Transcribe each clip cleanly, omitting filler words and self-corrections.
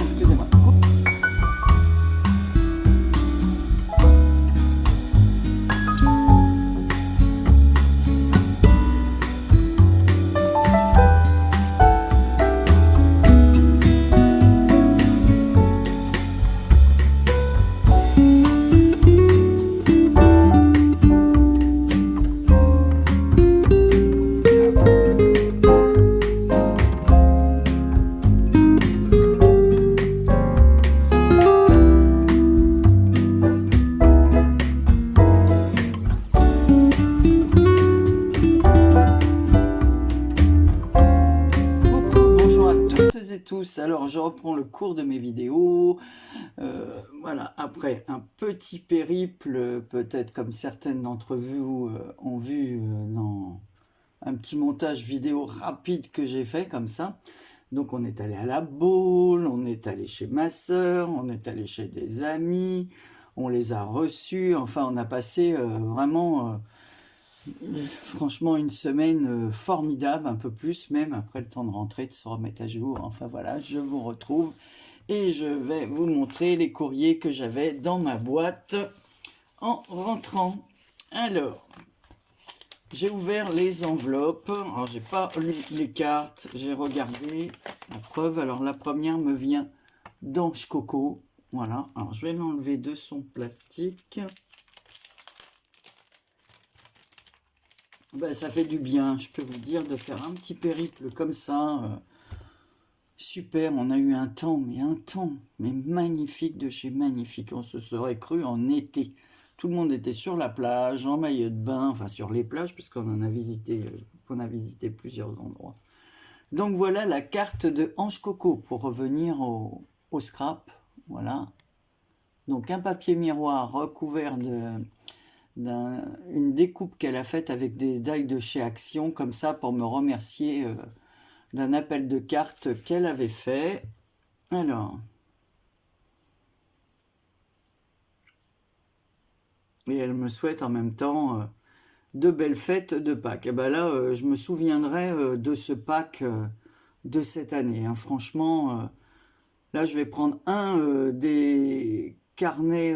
Excusez-moi. Tous. Alors je reprends le cours de mes vidéos, voilà, après un petit périple, peut-être comme certaines d'entre vous ont vu dans un petit montage vidéo rapide que j'ai fait comme ça. Donc on est allé à la Baule, on est allé chez ma sœur, on est allé chez des amis, on les a reçus, enfin on a passé vraiment franchement une semaine formidable, un peu plus même, après le temps de rentrer, de se remettre à jour. Enfin voilà, je vous retrouve et je vais vous montrer les courriers que j'avais dans ma boîte en rentrant. Alors, j'ai ouvert les enveloppes. Alors j'ai pas lu les cartes, j'ai regardé la preuve. Alors la première me vient d'Ange Coco. Voilà, alors je vais l'enlever de son plastique. Ben, ça fait du bien, je peux vous dire, de faire un petit périple comme ça. Super, on a eu un temps mais magnifique de chez magnifique. On se serait cru en été. Tout le monde était sur la plage, en maillot de bain, enfin sur les plages, puisqu'on en a visité, on a visité plusieurs endroits. Donc voilà la carte de Ange Coco pour revenir au scrap. Voilà. Donc un papier miroir recouvert d'une découpe qu'elle a faite avec des die de chez Action, comme ça, pour me remercier d'un appel de cartes qu'elle avait fait. Alors, et elle me souhaite en même temps de belles fêtes de Pâques. Et ben là, je me souviendrai de ce Pâques de cette année. Hein. Franchement, là, je vais prendre un des carnets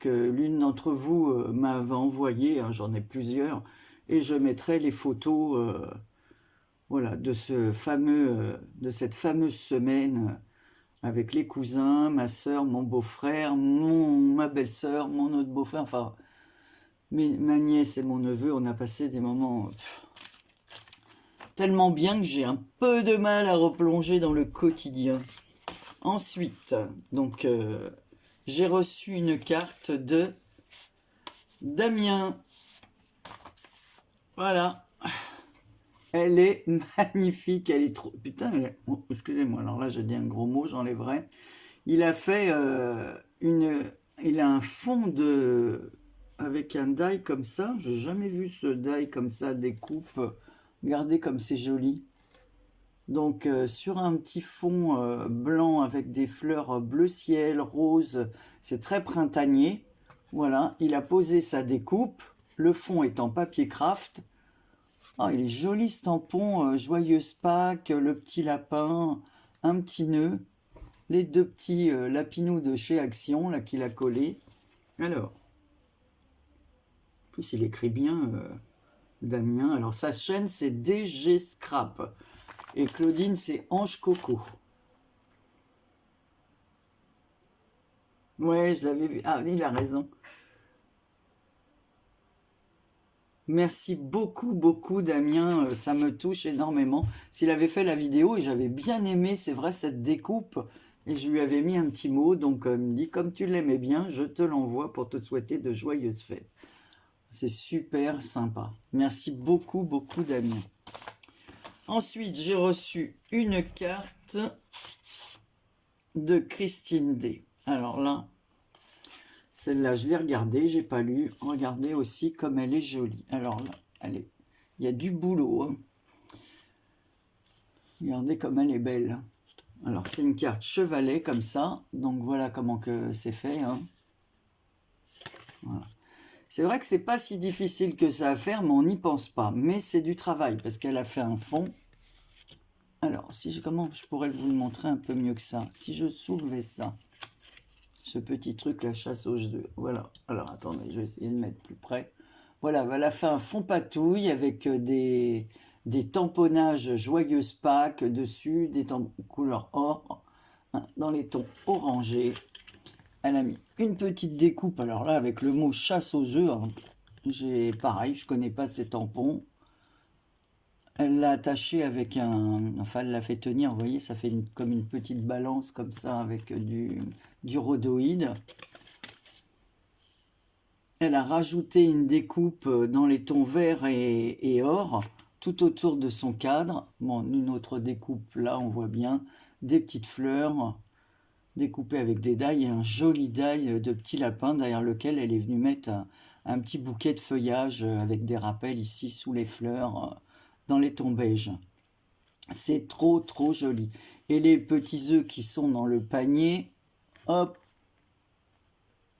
que l'une d'entre vous m'avait envoyé. Hein, j'en ai plusieurs. Et je mettrai les photos voilà, de cette fameuse semaine avec les cousins, ma sœur, mon beau-frère, ma belle-sœur, mon autre beau-frère, enfin, ma nièce et mon neveu. On a passé des moments tellement bien que j'ai un peu de mal à replonger dans le quotidien. Ensuite, donc, j'ai reçu une carte de Damien. Voilà. Elle est magnifique, elle est trop... Putain, oh, excusez-moi, alors là j'ai dit un gros mot, j'enlèverai. Il a fait Il a un fond avec un die comme ça. J'ai jamais vu ce die comme ça, découpe. Regardez comme c'est joli. Donc sur un petit fond blanc avec des fleurs bleu ciel, rose, c'est très printanier. Voilà, il a posé sa découpe. Le fond est en papier craft. Oh, il est joli ce tampon, joyeuse Pâques, le petit lapin, un petit nœud, les deux petits lapinous de chez Action, là, qu'il a collé. Alors, en plus il écrit bien, Damien. Alors sa chaîne c'est DG Scrap, et Claudine c'est Ange Coco. Ouais, je l'avais vu. Ah, il a raison. Merci beaucoup, beaucoup Damien, ça me touche énormément. S'il avait fait la vidéo, et j'avais bien aimé, c'est vrai, cette découpe, et je lui avais mis un petit mot, donc il me dit, comme tu l'aimais bien, je te l'envoie pour te souhaiter de joyeuses fêtes. C'est super sympa. Merci beaucoup, beaucoup Damien. Ensuite, j'ai reçu une carte de Christine D. Alors là, celle-là, je l'ai regardée, j'ai pas lu. Regardez aussi comme elle est jolie. Alors là, il y a du boulot. Hein. Regardez comme elle est belle. Alors, c'est une carte chevalet comme ça. Donc, voilà comment que c'est fait. Hein. Voilà. C'est vrai que c'est pas si difficile que ça à faire, mais on n'y pense pas. Mais c'est du travail parce qu'elle a fait un fond Alors, comment je pourrais vous le montrer un peu mieux que ça? Si je soulevais ça, ce petit truc, la chasse aux œufs, voilà. Alors, attendez, je vais essayer de mettre plus près. Voilà, elle a fait un fond patouille avec des tamponnages joyeuse Pâques dessus, des couleur or, hein, dans les tons orangés. Elle a mis une petite découpe, alors là, avec le mot chasse aux œufs, hein, pareil, je connais pas ces tampons. Elle l'a attaché avec enfin elle l'a fait tenir, vous voyez, ça fait comme une petite balance comme ça avec du rhodoïde. Elle a rajouté une découpe dans les tons vert et or, tout autour de son cadre. Bon, une autre découpe, là, on voit bien des petites fleurs découpées avec des dailles et un joli daille de petits lapins derrière lequel elle est venue mettre un petit bouquet de feuillage avec des rappels ici sous les fleurs dans les tons beige. C'est trop, trop joli. Et les petits œufs qui sont dans le panier, hop,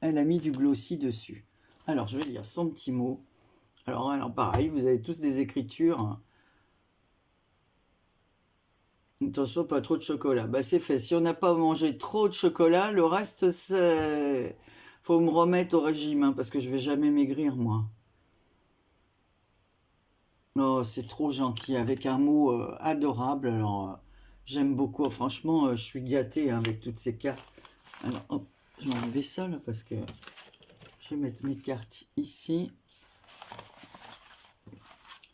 elle a mis du glossy dessus. Alors, je vais lire son petit mot. Alors pareil, vous avez tous des écritures. Attention, pas trop de chocolat. Bah, c'est fait. Si on n'a pas mangé trop de chocolat, le reste, c'est... Faut me remettre au régime, hein, parce que je vais jamais maigrir, moi. Oh, c'est trop gentil, avec un mot adorable. Alors, j'aime beaucoup. Franchement, je suis gâté, hein, avec toutes ces cartes. Alors, hop, je vais enlever ça, là, parce que je vais mettre mes cartes ici.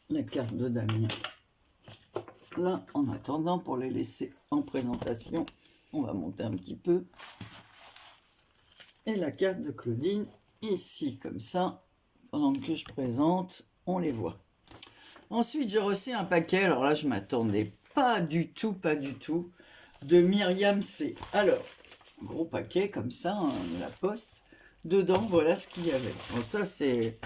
La carte de Damien. Là, en attendant, pour les laisser en présentation, on va monter un petit peu. Et la carte de Claudine, ici, comme ça. Pendant que je présente, on les voit. Ensuite, j'ai reçu un paquet. Alors là, je m'attendais pas du tout, de Myriam C. Alors, gros paquet comme ça, hein, de la poste. Dedans, voilà ce qu'il y avait. Bon, ça, c'est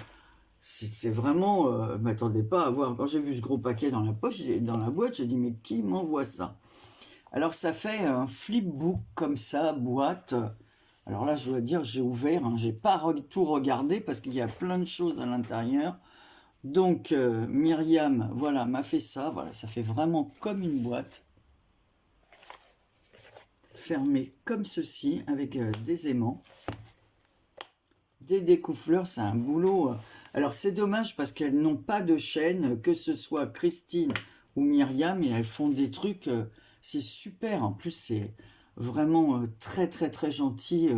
vraiment... je m'attendais pas à voir. Quand j'ai vu ce gros paquet dans la poche, dans la boîte, j'ai dit, mais qui m'envoie ça? Alors, ça fait un flipbook comme ça, boîte. Alors là, je dois dire, j'ai ouvert, hein, j'ai pas tout regardé parce qu'il y a plein de choses à l'intérieur. Donc, Myriam, voilà, m'a fait ça. Voilà, ça fait vraiment comme une boîte. Fermée comme ceci, avec des aimants. Des découfleurs, c'est un boulot. Alors, c'est dommage parce qu'elles n'ont pas de chaîne, que ce soit Christine ou Myriam, et elles font des trucs, c'est super. En plus, c'est vraiment très, très, très gentil.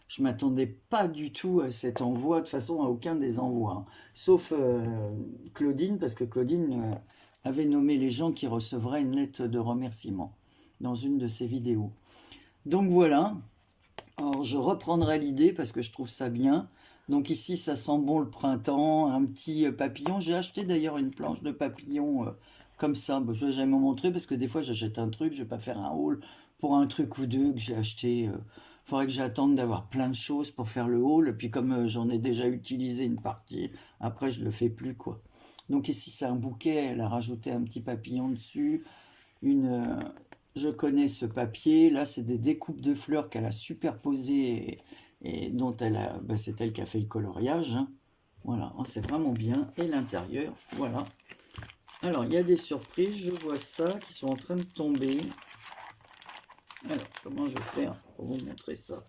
Je m'attendais pas du tout à cet envoi, de toute façon à aucun des envois, hein. Sauf Claudine, parce que Claudine avait nommé les gens qui recevraient une lettre de remerciement dans une de ses vidéos. Donc voilà, alors je reprendrai l'idée parce que je trouve ça bien. Donc ici ça sent bon le printemps, un petit papillon. J'ai acheté d'ailleurs une planche de papillon comme ça. Bon, je ne vais jamais montrer parce que des fois j'achète un truc, je ne vais pas faire un haul pour un truc ou deux que j'ai acheté. Faudrait que j'attende d'avoir plein de choses pour faire le haul. Et puis comme j'en ai déjà utilisé une partie, après je le fais plus quoi. Donc ici c'est un bouquet, elle a rajouté un petit papillon dessus. Je connais ce papier. Là c'est des découpes de fleurs qu'elle a superposées et dont c'est elle qui a fait le coloriage, hein. Voilà, c'est vraiment bien. Et l'intérieur, voilà. Alors il y a des surprises, je vois ça qui sont en train de tomber. Alors, comment je vais faire pour vous montrer ça?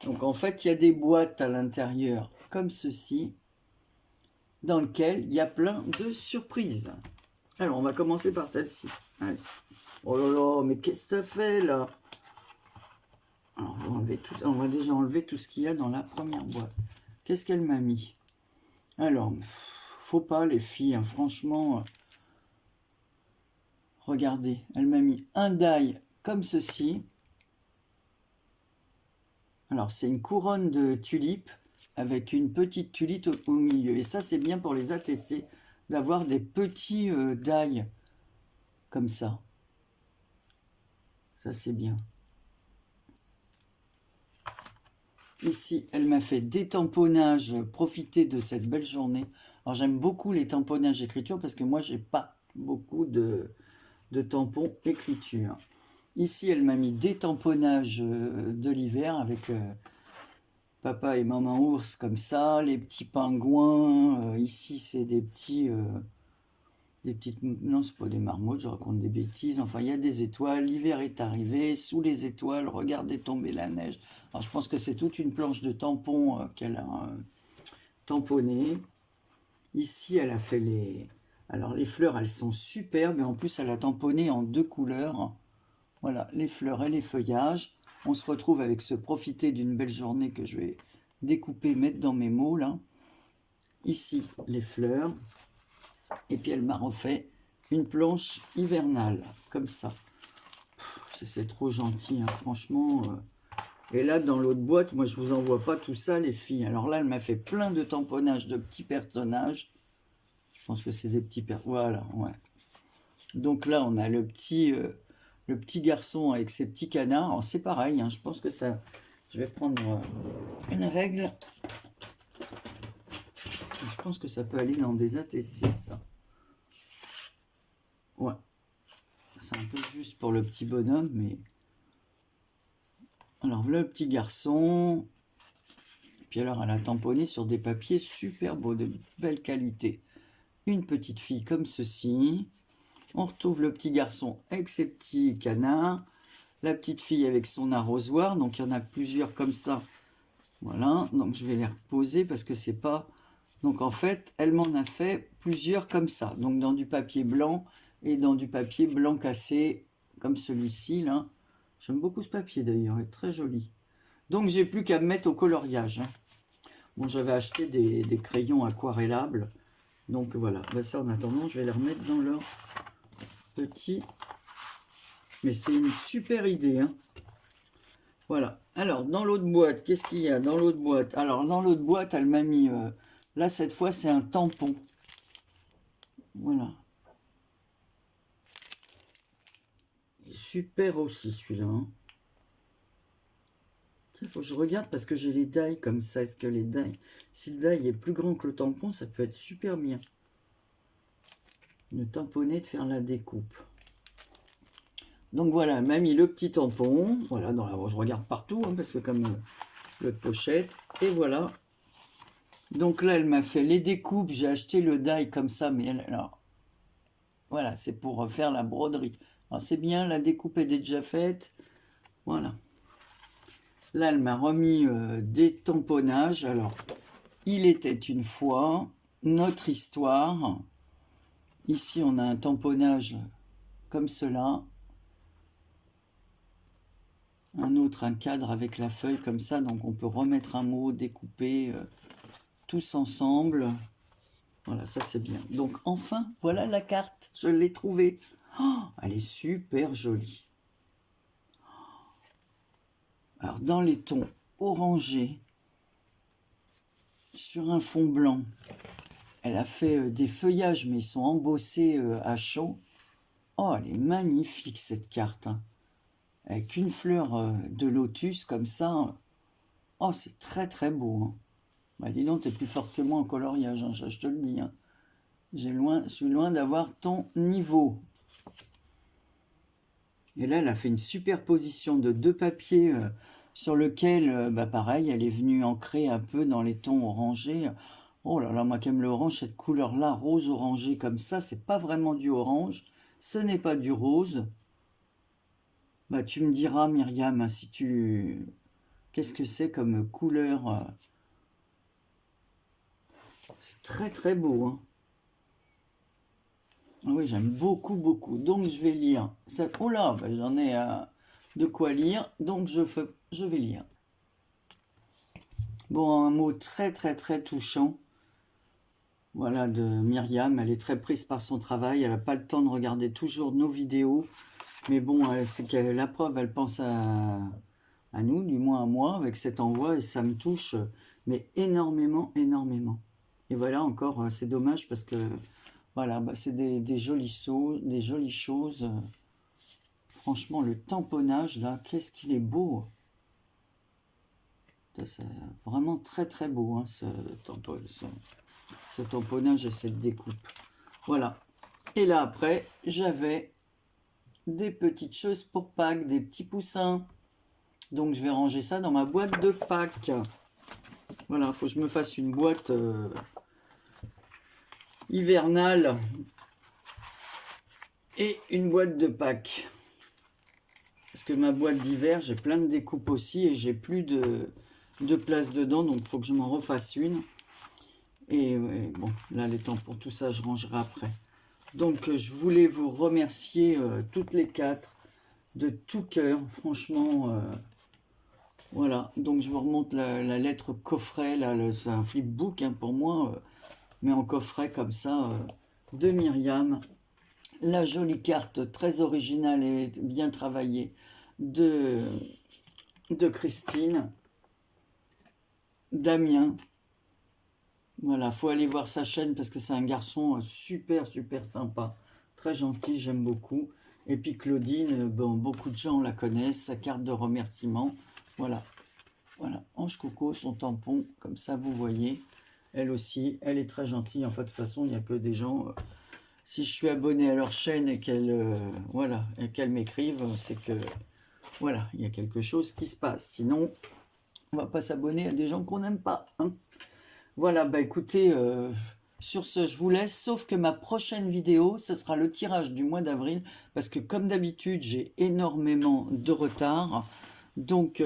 Donc, en fait, il y a des boîtes à l'intérieur, comme ceci, dans lesquelles il y a plein de surprises. Alors, on va commencer par celle-ci. Allez. Oh là là, mais qu'est-ce que ça fait, là? Alors, on va déjà enlever tout ce qu'il y a dans la première boîte. Qu'est-ce qu'elle m'a mis? Alors, faut pas, les filles, hein, franchement. Regardez, elle m'a mis un die comme ceci. Alors, c'est une couronne de tulipes avec une petite tulipe au milieu. Et ça, c'est bien pour les ATC d'avoir des petits dailles comme ça. Ça, c'est bien. Ici, elle m'a fait des tamponnages. Profitez de cette belle journée. Alors, j'aime beaucoup les tamponnages écriture parce que moi, j'ai pas beaucoup de tampons écriture. Ici, elle m'a mis des tamponnages de l'hiver avec papa et maman ours comme ça, les petits pingouins. Ici, c'est des petits des petites... Non, c'est pas des marmottes, je raconte des bêtises. Enfin, il y a des étoiles, l'hiver est arrivé, sous les étoiles, regardez tomber la neige. Alors, je pense que c'est toute une planche de tampons qu'elle a tamponné. Ici, elle a fait les... Alors, les fleurs, elles sont superbes, et en plus, elle a tamponné en 2 couleurs. Voilà, les fleurs et les feuillages. On se retrouve avec ce profiter d'une belle journée que je vais découper, mettre dans mes mots, là. Ici, les fleurs. Et puis elle m'a refait une planche hivernale, comme ça. C'est trop gentil, hein, franchement. Et là, dans l'autre boîte, moi, je vous envoie pas tout ça, les filles. Alors là, elle m'a fait plein de tamponnages de petits personnages. Je pense que c'est des petits personnages. Voilà, ouais. Donc là, on a le petit garçon avec ses petits canards. Alors, c'est pareil, hein, je pense que ça... Je vais prendre une règle. Je pense que ça peut aller dans des ATC, ça. Ouais. C'est un peu juste pour le petit bonhomme, mais... Alors, le petit garçon... Puis alors, elle a tamponné sur des papiers super beaux, de belle qualité. Une petite fille comme ceci. On retrouve le petit garçon avec ses petits canards. La petite fille avec son arrosoir. Donc, il y en a plusieurs comme ça. Voilà. Donc, je vais les reposer parce que c'est pas... Donc, en fait, elle m'en a fait plusieurs comme ça. Donc, dans du papier blanc et dans du papier blanc cassé, comme celui-ci, là. J'aime beaucoup ce papier, d'ailleurs. Il est très joli. Donc, j'ai plus qu'à me mettre au coloriage. Hein. Bon, j'avais acheté des crayons aquarellables. Donc, voilà. Ben, ça, en attendant, je vais les remettre dans leur petit... Mais c'est une super idée, hein. Voilà. Alors, dans l'autre boîte, qu'est-ce qu'il y a dans l'autre boîte? Alors, dans l'autre boîte, elle m'a mis... là, cette fois, c'est un tampon. Voilà. Super aussi, celui-là. Hein. Il faut que je regarde parce que j'ai les die comme ça. Est-ce que les die... Si le die est plus grand que le tampon, ça peut être super bien. De tamponner, de faire la découpe. Donc voilà, elle m'a mis le petit tampon. Voilà, je regarde partout, hein, parce que comme l'autre pochette. Et voilà. Donc là, elle m'a fait les découpes. J'ai acheté le die comme ça, mais alors... Voilà, c'est pour faire la broderie. Alors c'est bien, la découpe est déjà faite. Voilà. Là, elle m'a remis des tamponnages. Alors, il était une fois notre histoire. Ici, on a un tamponnage comme cela. Un autre, un cadre avec la feuille comme ça. Donc, on peut remettre un mot, découper tous ensemble. Voilà, ça c'est bien. Donc, enfin, voilà la carte. Je l'ai trouvée. Oh, elle est super jolie. Alors, dans les tons orangés, sur un fond blanc, elle a fait des feuillages, mais ils sont embossés à chaud. Oh, elle est magnifique, cette carte. Hein. Avec une fleur de lotus, comme ça. Oh, c'est très, très beau. Hein. Bah, dis donc, t'es plus forte que moi en coloriage, hein, je te le dis. Hein. Je suis loin d'avoir ton niveau. Et là, elle a fait une superposition de 2 papiers sur lequel, bah pareil, elle est venue ancrer un peu dans les tons orangés. Oh là là, moi qui aime l'orange, cette couleur-là, rose orangé comme ça, c'est pas vraiment du orange, ce n'est pas du rose. Bah tu me diras, Myriam, si tu... Qu'est-ce que c'est comme couleur C'est très très beau, hein. Ah oui, j'aime beaucoup, beaucoup. Donc, je vais lire. Oh là, ben, j'en ai de quoi lire. Donc, je vais lire. Bon, un mot très, très, très touchant. Voilà, de Myriam. Elle est très prise par son travail. Elle n'a pas le temps de regarder toujours nos vidéos. Mais bon, c'est que la preuve, elle pense à nous, du moins à moi, avec cet envoi. Et ça me touche, mais énormément, énormément. Et voilà, encore, c'est dommage parce que... Voilà, bah c'est des jolies choses. Franchement, le tamponnage, là, qu'est-ce qu'il est beau. C'est vraiment très, très beau, hein, ce tamponnage et cette découpe. Voilà. Et là, après, j'avais des petites choses pour Pâques, des petits poussins. Donc, je vais ranger ça dans ma boîte de Pâques. Voilà, il faut que je me fasse une boîte... hivernale Et une boîte de Pâques. Parce que ma boîte d'hiver, j'ai plein de découpes aussi et j'ai plus de place dedans, donc il faut que je m'en refasse une. Et ouais, bon, là, les temps pour tout ça, je rangerai après. Donc, je voulais vous remercier toutes les quatre de tout cœur, franchement. Voilà, donc je vous remonte la lettre coffret, là, c'est un flipbook hein, pour moi, mais en coffret comme ça, de Myriam. La jolie carte très originale et bien travaillée de Christine. Damien. Voilà, faut aller voir sa chaîne parce que c'est un garçon super, super sympa. Très gentil, j'aime beaucoup. Et puis Claudine, bon, beaucoup de gens la connaissent, sa carte de remerciement. Voilà, voilà, Ange Coco, son tampon, comme ça vous voyez. Elle aussi, elle est très gentille. En fait, de toute façon, il n'y a que des gens... si je suis abonné à leur chaîne et qu'elles voilà, et qu'elles m'écrivent, c'est que... Voilà, il y a quelque chose qui se passe. Sinon, on va pas s'abonner à des gens qu'on n'aime pas. Hein. Voilà, bah écoutez, sur ce, je vous laisse, sauf que ma prochaine vidéo, ce sera le tirage du mois d'avril, parce que comme d'habitude, j'ai énormément de retard. Donc,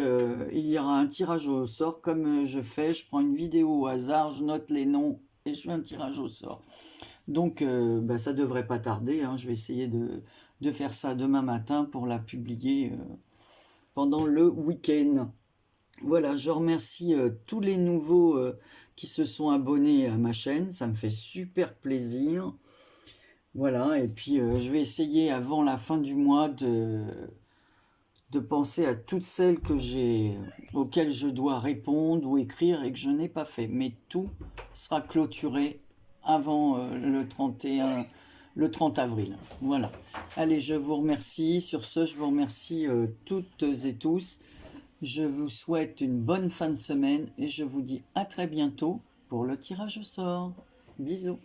il y aura un tirage au sort, comme je fais, je prends une vidéo au hasard, je note les noms et je fais un tirage au sort. Donc, bah, ça devrait pas tarder, hein, je vais essayer de faire ça demain matin pour la publier pendant le week-end. Voilà, je remercie tous les nouveaux qui se sont abonnés à ma chaîne, ça me fait super plaisir. Voilà, et puis je vais essayer avant la fin du mois de penser à toutes celles auxquelles je dois répondre ou écrire et que je n'ai pas fait. Mais tout sera clôturé avant le 30 avril. Voilà. Allez, je vous remercie. Sur ce, je vous remercie toutes et tous. Je vous souhaite une bonne fin de semaine et je vous dis à très bientôt pour le tirage au sort. Bisous.